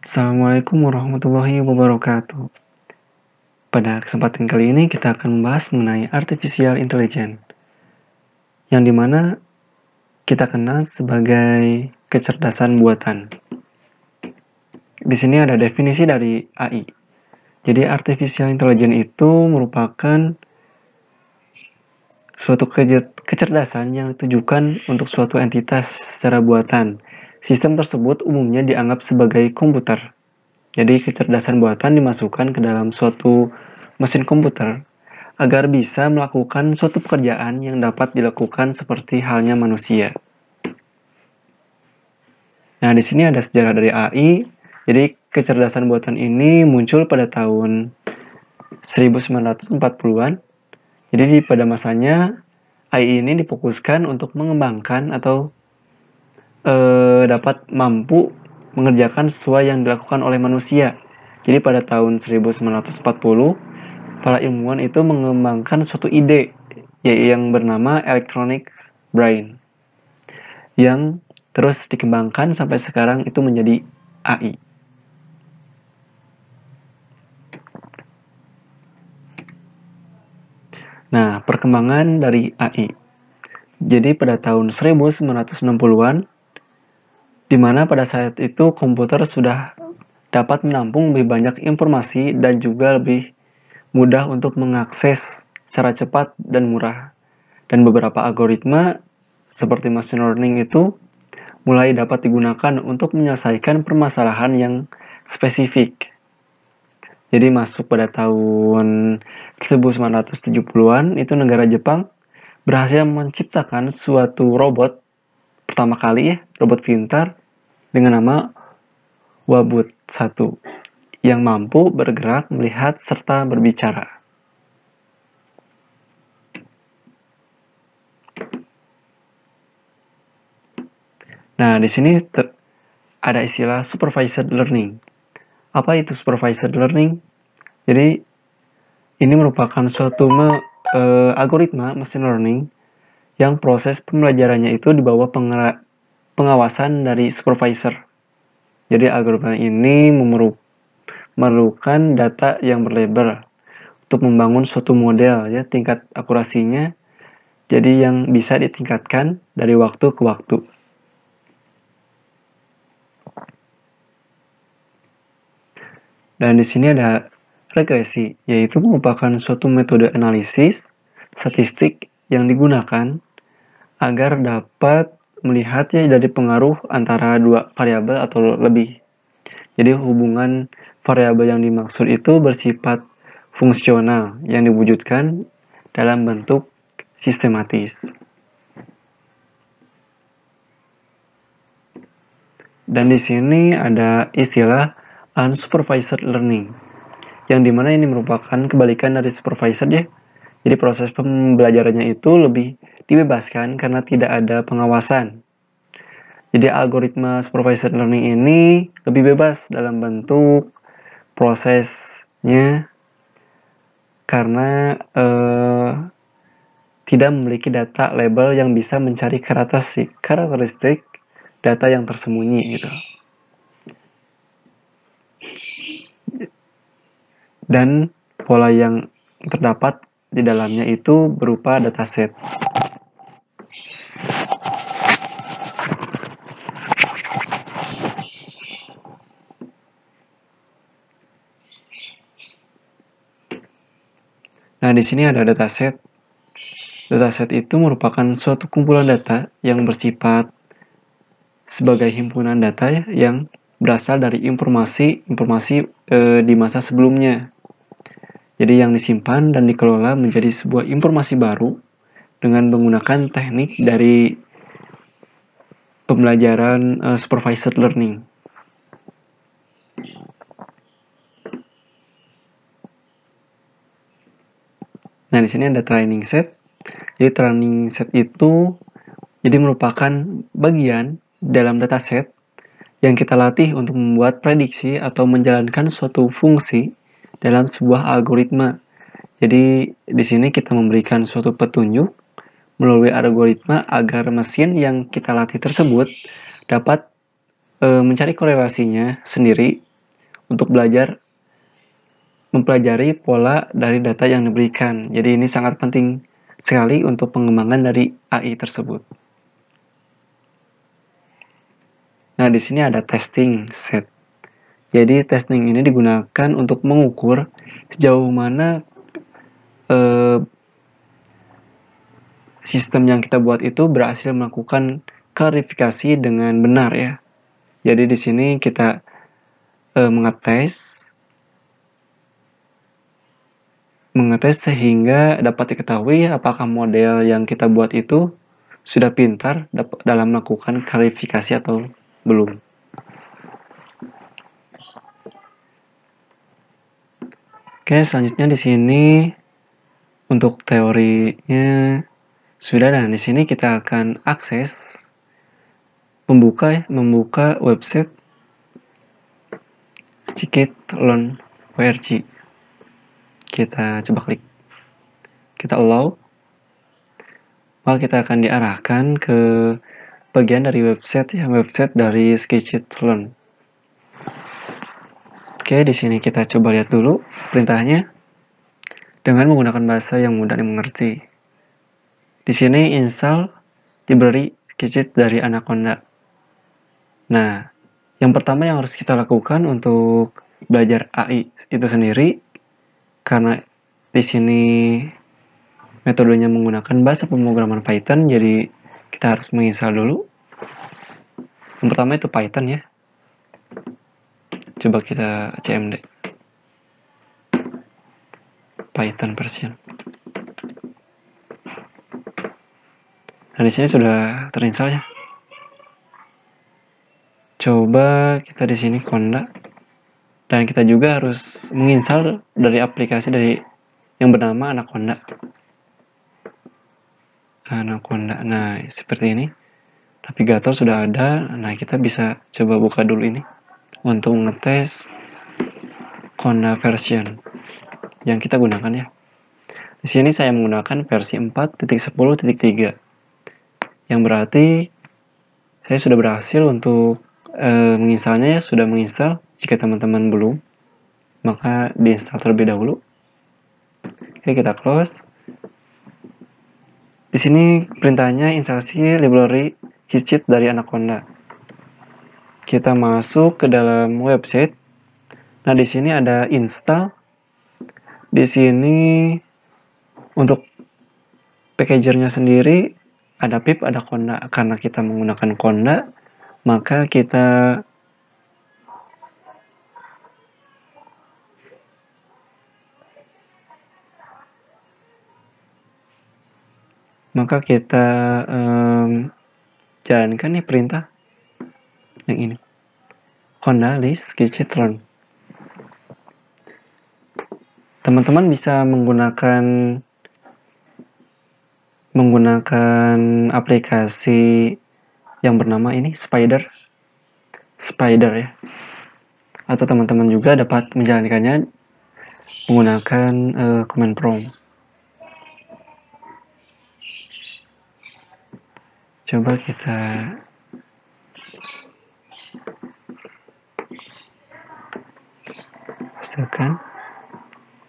Assalamualaikum warahmatullahi wabarakatuh. Pada kesempatan kali ini kita akan membahas mengenai artificial intelligence, yang dimana kita kenal sebagai kecerdasan buatan. Di sini ada definisi dari AI. Jadi artificial intelligence itu merupakan suatu kecerdasan yang ditujukan untuk suatu entitas secara buatan. Sistem tersebut umumnya dianggap sebagai komputer. Jadi kecerdasan buatan dimasukkan ke dalam suatu mesin komputer agar bisa melakukan suatu pekerjaan yang dapat dilakukan seperti halnya manusia. Nah, di sini ada sejarah dari AI. Jadi kecerdasan buatan ini muncul pada tahun 1940-an. Jadi pada masanya AI ini difokuskan untuk mengembangkan atau dapat mampu mengerjakan sesuai yang dilakukan oleh manusia. Jadi pada tahun 1940, para ilmuwan itu mengembangkan suatu ide yang bernama electronic brain, yang terus dikembangkan sampai sekarang itu menjadi AI. Nah, perkembangan dari AI. Jadi pada tahun 1960-an, di mana pada saat itu komputer sudah dapat menampung lebih banyak informasi dan juga lebih mudah untuk mengakses secara cepat dan murah. Dan beberapa algoritma seperti machine learning itu mulai dapat digunakan untuk menyelesaikan permasalahan yang spesifik. Jadi masuk pada tahun 1970-an, itu negara Jepang berhasil menciptakan suatu robot pertama kali robot pintar dengan nama Wabut 1 yang mampu bergerak, melihat, serta berbicara. Nah, di sini ada istilah supervised learning. Apa itu supervised learning? Jadi, ini merupakan suatu algoritma machine learning yang proses pembelajarannya itu di bawah pengawasan dari supervisor. Jadi, algoritma ini memerlukan data yang berlabel untuk membangun suatu model, tingkat akurasinya jadi yang bisa ditingkatkan dari waktu ke waktu. Dan di sini ada regresi, yaitu merupakan suatu metode analisis statistik yang digunakan agar dapat melihat dari pengaruh antara dua variabel atau lebih. Jadi hubungan variabel yang dimaksud itu bersifat fungsional yang diwujudkan dalam bentuk sistematis. Dan di sini ada istilah unsupervised learning, yang dimana ini merupakan kebalikan dari supervised Jadi proses pembelajarannya itu lebih dibebaskan karena tidak ada pengawasan. Jadi algoritma supervised learning ini lebih bebas dalam bentuk prosesnya karena tidak memiliki data label yang bisa mencari karakteristik data yang tersembunyi gitu. Dan pola yang terdapat di dalamnya itu berupa dataset. Nah, di sini ada dataset. Dataset itu merupakan suatu kumpulan data yang bersifat sebagai himpunan data yang berasal dari informasi di masa sebelumnya. Jadi yang disimpan dan dikelola menjadi sebuah informasi baru dengan menggunakan teknik dari pembelajaran supervised learning. Nah, di sini ada training set. Jadi training set itu merupakan bagian dalam dataset yang kita latih untuk membuat prediksi atau menjalankan suatu fungsi dalam sebuah algoritma. Jadi di sini kita memberikan suatu petunjuk melalui algoritma agar mesin yang kita latih tersebut dapat mencari korelasinya sendiri untuk belajar mempelajari pola dari data yang diberikan. Jadi ini sangat penting sekali untuk pengembangan dari AI tersebut. Nah, di sini ada testing set. Jadi testing ini digunakan untuk mengukur sejauh mana sistem yang kita buat itu berhasil melakukan klarifikasi dengan benar ya. Jadi di sini kita mengetes sehingga dapat diketahui apakah model yang kita buat itu sudah pintar dalam melakukan klarifikasi atau belum. Oke, selanjutnya di sini untuk teorinya sudah, dan di sini kita akan akses membuka website scikit-learn ORG. Kita coba klik, kita allow, maka kita akan diarahkan ke bagian dari website dari scikit-learn. Oke, di sini kita coba lihat dulu perintahnya dengan menggunakan bahasa yang mudah dimengerti. Di sini install library Scikit dari Anaconda. Nah, yang pertama yang harus kita lakukan untuk belajar AI itu sendiri, karena di sini metodenya menggunakan bahasa pemrograman Python, jadi kita harus menginstal dulu. Yang pertama itu Python ya. Coba kita cmd Python version. Nah, di sini sudah terinstall ya. Coba kita di sini Conda. Dan kita juga harus menginstal dari aplikasi yang bernama Anaconda. Nah, seperti ini. Navigator sudah ada. Nah, kita bisa coba buka dulu ini untuk ngetes Conda version yang kita gunakan ya. Di sini saya menggunakan versi 4.10.3. Yang berarti saya sudah berhasil untuk menginstalnya ya, sudah menginstal. Jika teman-teman belum, maka diinstal terlebih dahulu. Oke, kita close. Di sini perintahnya instalasi library Scikit dari Anaconda. Kita masuk ke dalam website. Nah, di sini ada install. Di sini untuk packagernya sendiri ada pip, ada Conda. Karena kita menggunakan Conda, maka kita jalankan nih perintah yang ini, Conda list scikit-learn. Teman-teman bisa menggunakan aplikasi yang bernama ini Spider ya, atau teman-teman juga dapat menjalankannya menggunakan command prompt. Coba kita pastikan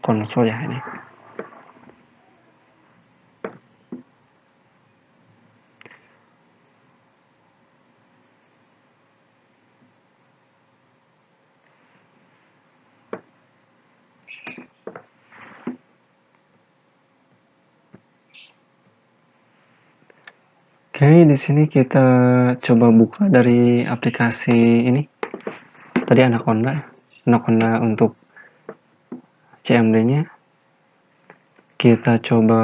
konsol ya ini. Oke, di sini kita coba buka dari aplikasi ini. Tadi Anaconda untuk CMD-nya. Kita coba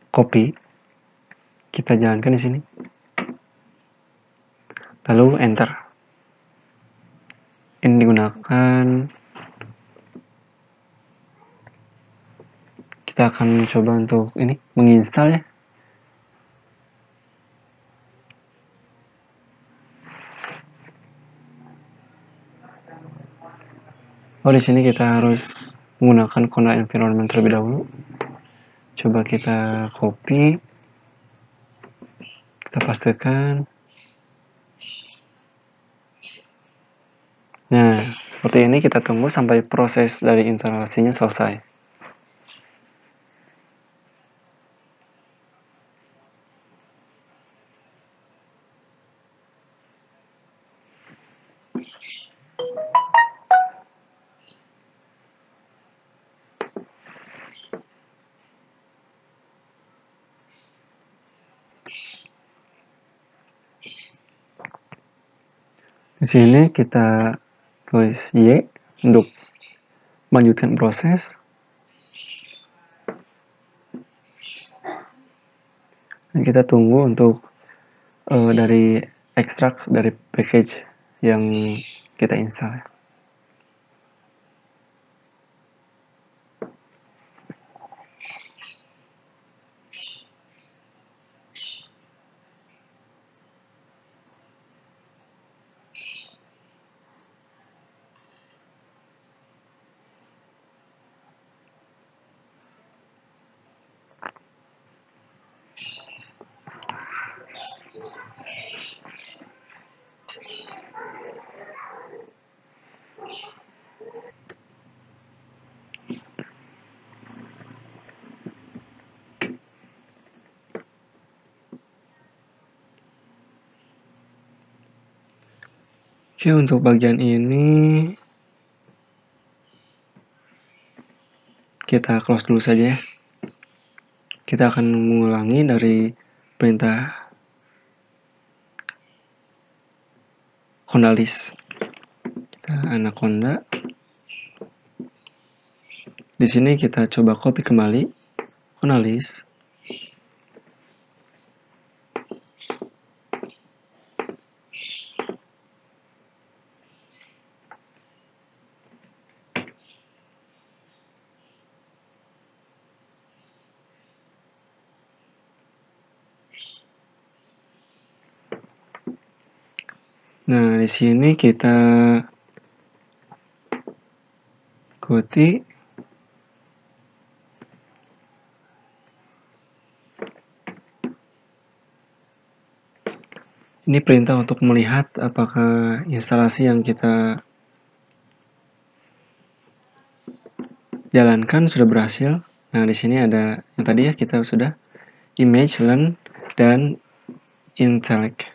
copy. Kita jalankan di sini. Lalu enter. Ini digunakan. Kita akan mencoba untuk ini menginstal ya. Di sini kita harus menggunakan Conda environment terlebih dahulu. Coba kita copy. Kita pastekan. Nah, seperti ini kita tunggu sampai proses dari instalasinya selesai. Di sini kita tulis Y untuk melanjutkan proses. Dan kita tunggu untuk dari ekstrak dari package yang kita install. Oke, untuk bagian ini kita close dulu saja ya. Kita akan mengulangi dari perintah conda list. Kita anaconda. Di sini kita coba copy kembali conda list. Nah, di sini kita ikuti ini perintah untuk melihat apakah instalasi yang kita jalankan sudah berhasil. Nah, di sini ada yang tadi ya kita sudah image, learn, dan intellect.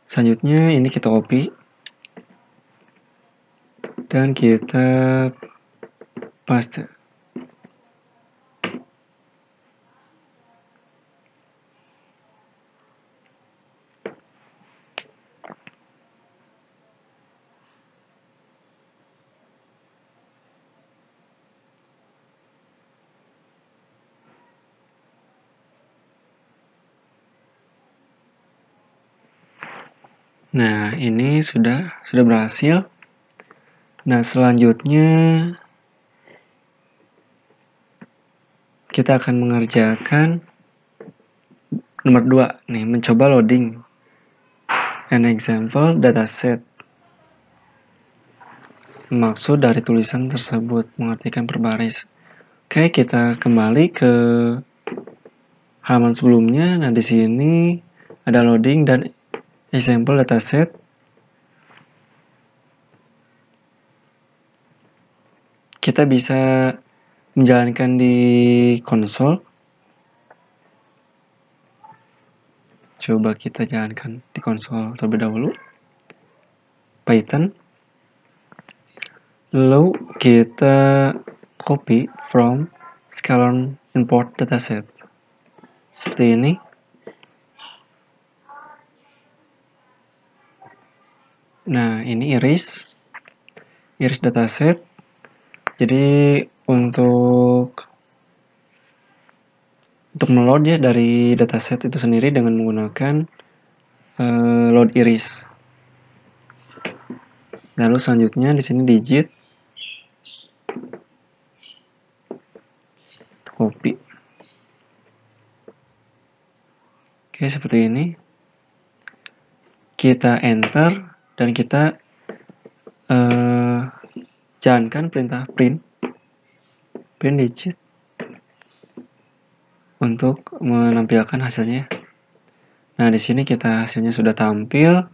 Selanjutnya ini kita copy dan kita paste. Nah, ini sudah berhasil. Nah, selanjutnya kita akan mengerjakan nomor 2 nih, mencoba loading an example dataset. Maksud dari tulisan tersebut mengartikan per baris. Oke, kita kembali ke halaman sebelumnya. Nah, di sini ada loading dan example dataset. Kita bisa menjalankan di konsol. Coba kita jalankan di konsol terlebih dahulu. Python. Lalu kita copy from sklearn import dataset. Seperti ini. Nah, ini iris dataset. Jadi untuk meload ya dari dataset itu sendiri dengan menggunakan load iris. Lalu selanjutnya di sini digit, copy. Oke, seperti ini. Kita enter dan kita jalankan perintah print digit untuk menampilkan hasilnya. Nah, di sini hasilnya sudah tampil.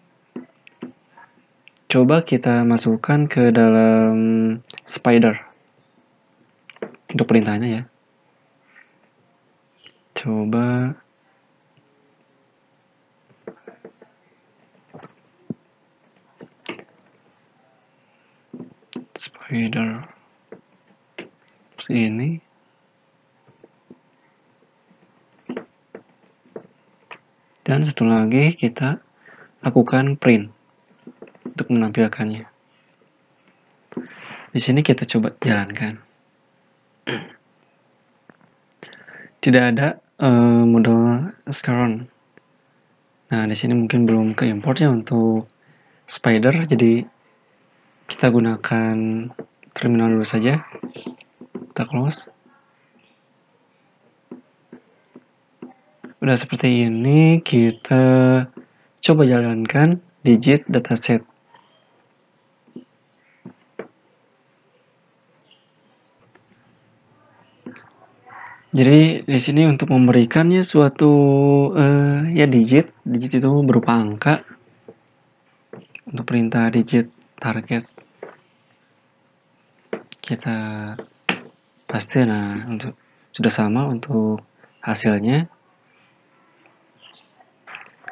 Coba kita masukkan ke dalam Spider untuk perintahnya ya. Coba Spider seperti ini. Dan satu lagi kita lakukan print untuk menampilkannya. Di sini kita coba jalankan. Tidak ada model Scaron. Nah, di sini mungkin belum ke importnya untuk Spider, jadi kita gunakan terminal dulu saja. Kita close. Udah seperti ini, kita coba jalankan digit dataset. Jadi di sini untuk memberikannya suatu ya digit itu berupa angka untuk perintah digit target. Kita paste, nah untuk sudah sama untuk hasilnya.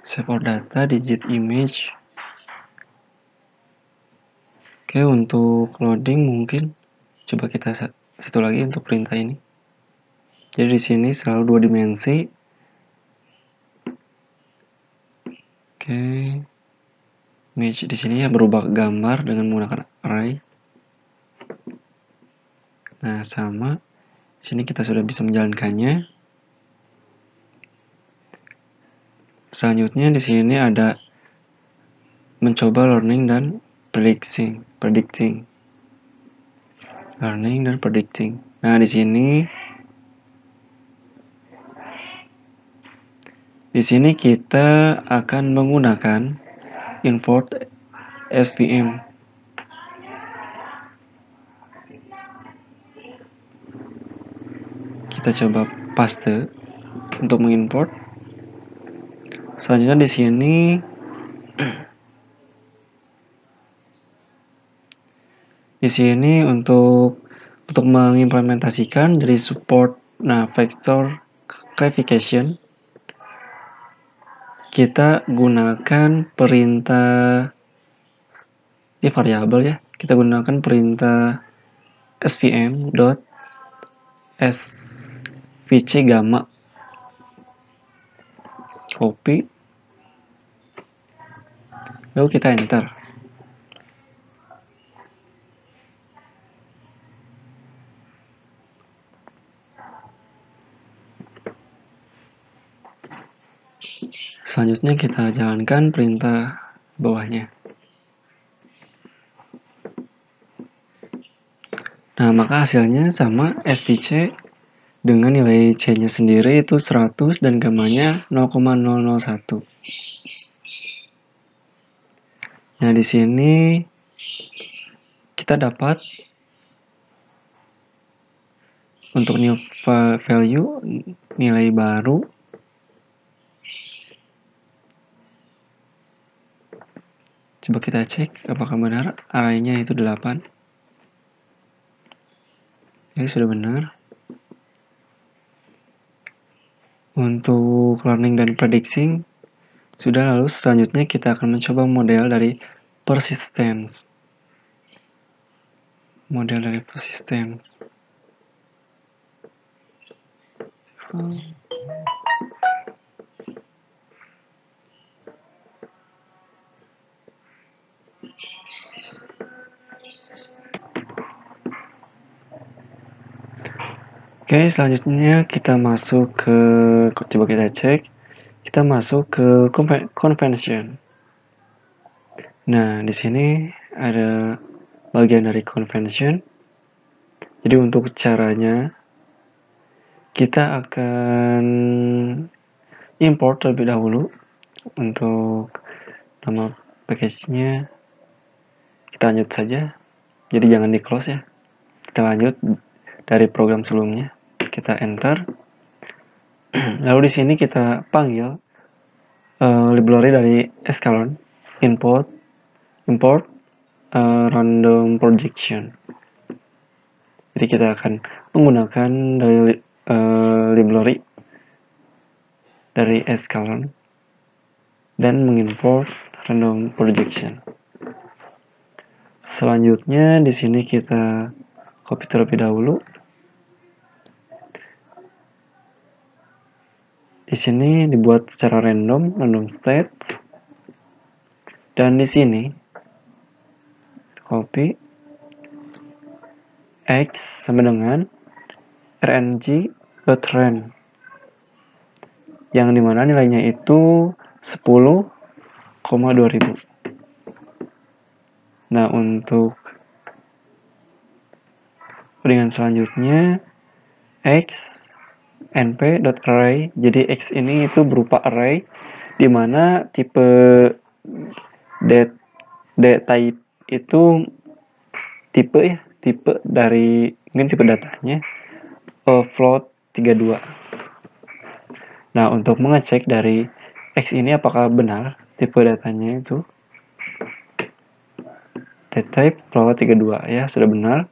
Save our data, digit image. Oke, untuk loading mungkin coba kita satu lagi untuk perintah ini. Jadi di sini selalu 2 dimensi. Oke. Image di sini ya berubah gambar dengan menggunakan array. Nah, sama. Di sini kita sudah bisa menjalankannya. Selanjutnya di sini ada mencoba learning dan predicting. Learning dan predicting. Nah, di sini kita akan menggunakan import SVM. Kita coba paste untuk mengimport. Selanjutnya di sini untuk mengimplementasikan dari support vector classification, kita gunakan perintah variabel ya. Kita gunakan perintah svm.svc gamma. Copy. Lalu kita enter. Selanjutnya kita jalankan perintah bawahnya. Nah, maka hasilnya sama SVC dengan nilai C-nya sendiri itu 100 dan gamanya 0,001. Nah, di sini kita dapat untuk new value nilai baru. Coba kita cek apakah benar arraynya itu 8. Ini sudah benar. Untuk learning dan predicting sudah, lalu selanjutnya kita akan mencoba model dari persistence. Oke, selanjutnya kita masuk ke, coba kita cek, kita masuk ke convention. Nah, di sini ada bagian dari convention. Jadi untuk caranya, kita akan import terlebih dahulu. Untuk nama package-nya kita lanjut saja. Jadi jangan di close ya. Kita lanjut dari program sebelumnya. Kita enter. Lalu di sini kita panggil library dari Scalon, import random projection. Jadi kita akan menggunakan dari library dari sklearn dan mengimport random projection. Selanjutnya di sini kita copy terlebih dahulu. Di sini dibuat secara random state. Dan di sini copy x sama dengan rng.rand yang dimana nilainya itu 10,2000. Nah, untuk dengan selanjutnya x np.array. Jadi x ini itu berupa array dimana tipe type itu tipe dari mungkin tipe datanya float 32. Nah, untuk mengecek dari X ini apakah benar tipe datanya itu datatype float 32 ya, sudah benar.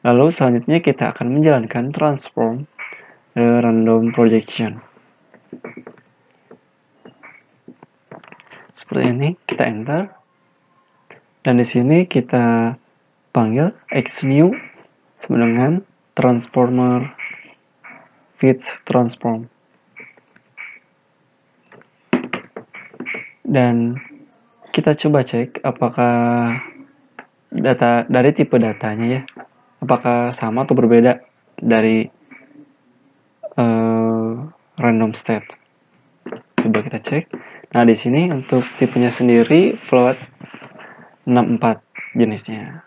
Lalu selanjutnya kita akan menjalankan transform random projection. Seperti ini, kita enter. Dan di sini kita panggil xnew sama dengan transformer fit transform. Dan kita coba cek apakah data dari tipe datanya ya, apakah sama atau berbeda dari random state. Coba kita cek. Nah, di sini untuk tipenya sendiri float 64 jenisnya.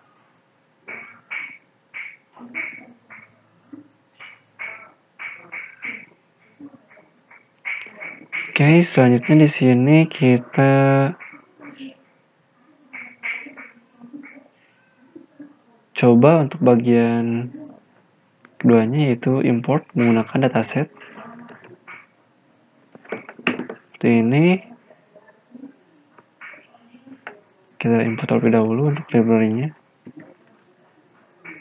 Oke, selanjutnya di sini kita coba untuk bagian keduanya yaitu import menggunakan dataset. Seperti ini. Kita import terlebih dahulu untuk library-nya.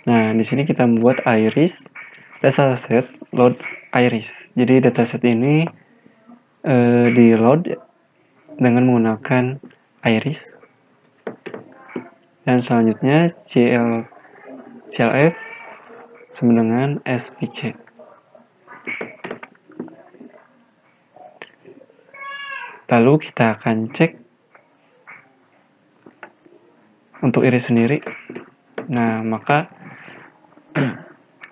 Nah, di sini kita membuat iris dataset load iris. Jadi dataset ini di load dengan menggunakan iris. Dan selanjutnya clf sama dengan spc. Lalu kita akan cek untuk iris sendiri. Nah, maka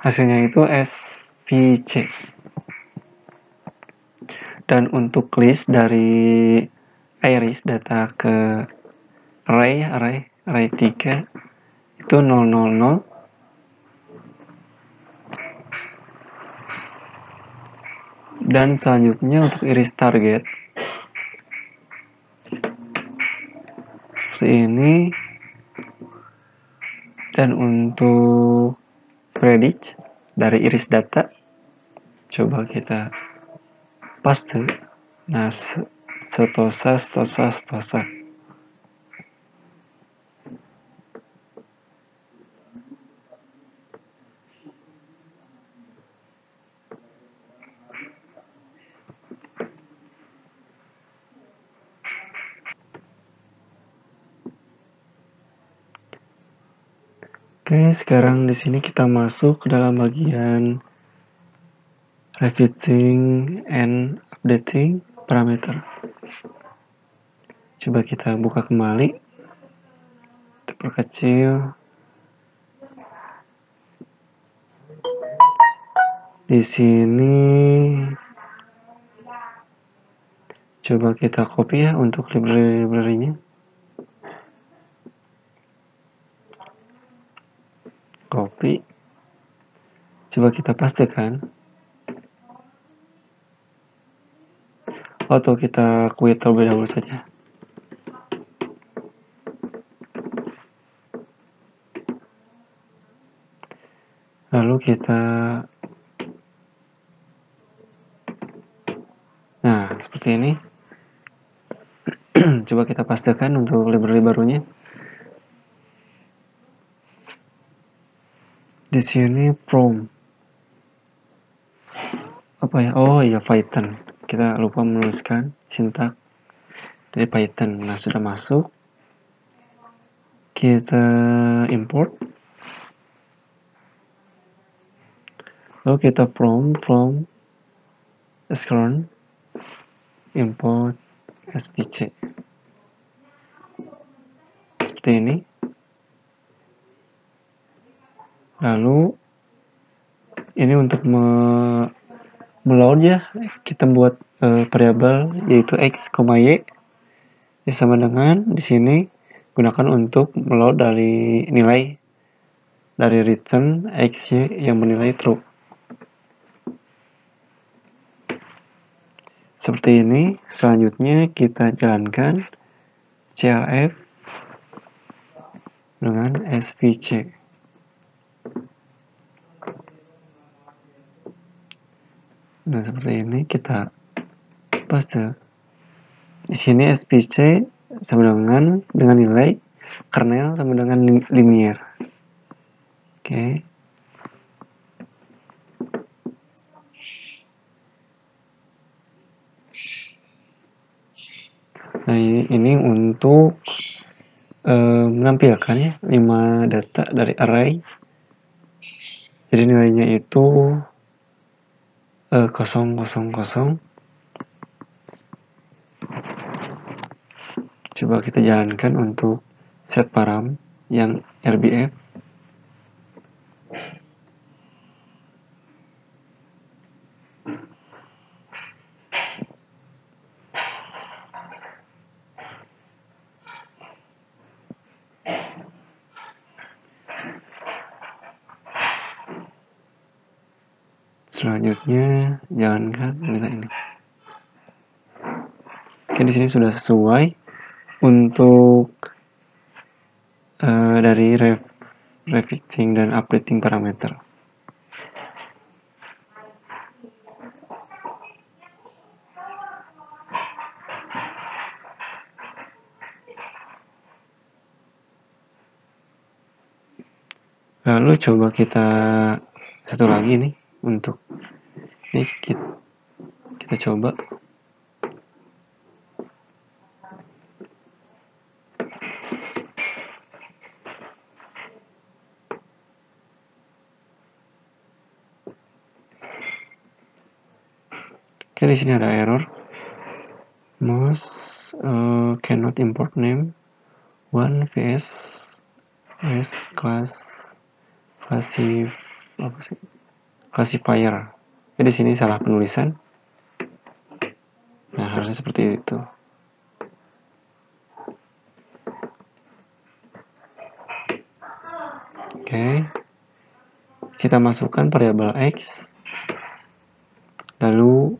hasilnya itu spc. Dan untuk list dari iris data ke array 3 itu 000. Dan selanjutnya untuk iris target seperti ini. Dan untuk predict dari iris data coba kita paste. Nah, stosa. Oke, sekarang di sini kita masuk ke dalam bagian repeating and updating parameter. Coba kita buka kembali, kita perkecil. Di sini coba kita copy ya untuk library-nya. Copy. Coba kita pastekan. Atau kita quit terlebih dahulu saja. Lalu kita seperti ini. Coba kita pastekan untuk library barunya. Di sini from apa ya? Oh iya, Python. Kita lupa menuliskan sintak dari Python. Nah, sudah masuk. Kita import. Lalu kita from sklearn import spc. Seperti ini. Lalu ini untuk meload ya, kita buat variabel yaitu x, y ya sama dengan di sini gunakan untuk meload dari nilai dari return x, y yang bernilai true. Seperti ini. Selanjutnya kita jalankan crf dengan svc. Nah, seperti ini kita paste. Di sini svc sama dengan nilai kernel sama dengan linear. Oke. Nah, ini untuk menampilkan ya 5 data dari array. Jadi nilainya itu 0, 0, 0. Coba kita jalankan untuk set param yang RBF. Selanjutnya jalankan nilai ini. Oke, di sini sudah sesuai untuk dari refitting dan updating parameter. Lalu coba kita satu lagi nih untuk ini kita coba. Oke, di sini ada error. Mouse cannot import name one vs class classifier. Jadi di sini salah penulisan. Nah, harusnya seperti itu. Oke. Kita masukkan variabel x lalu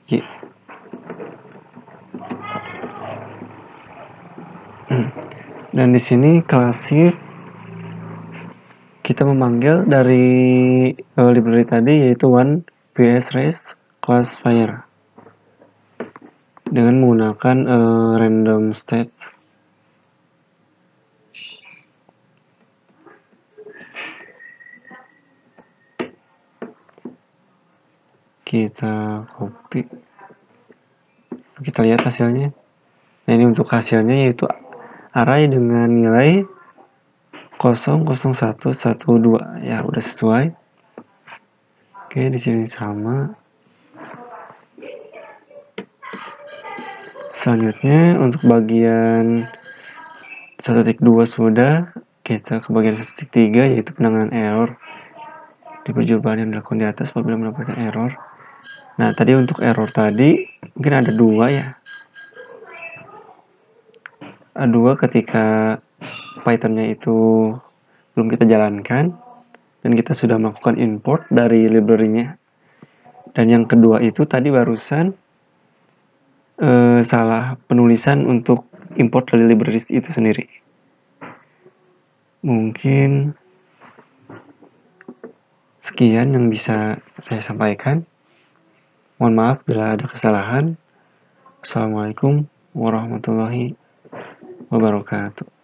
y. Dan di sini classif kita memanggil dari library tadi yaitu one vs race classifier dengan menggunakan random state. Kita copy. Kita lihat hasilnya. Nah, ini untuk hasilnya yaitu array dengan nilai 00112 ya, udah sesuai. Oke, di sini sama. Selanjutnya untuk bagian 1.2 sudah, kita ke bagian 1.3 yaitu penanganan error di percobaan yang dilakukan di atas apabila mendapatkan error. Nah, tadi untuk error tadi mungkin ada dua ya. Ada dua ketika Python-nya itu belum kita jalankan dan kita sudah melakukan import dari library-nya. Dan yang kedua itu tadi barusan salah penulisan untuk import dari library itu sendiri. Mungkin sekian yang bisa saya sampaikan. Mohon maaf bila ada kesalahan. Assalamualaikum warahmatullahi wabarakatuh.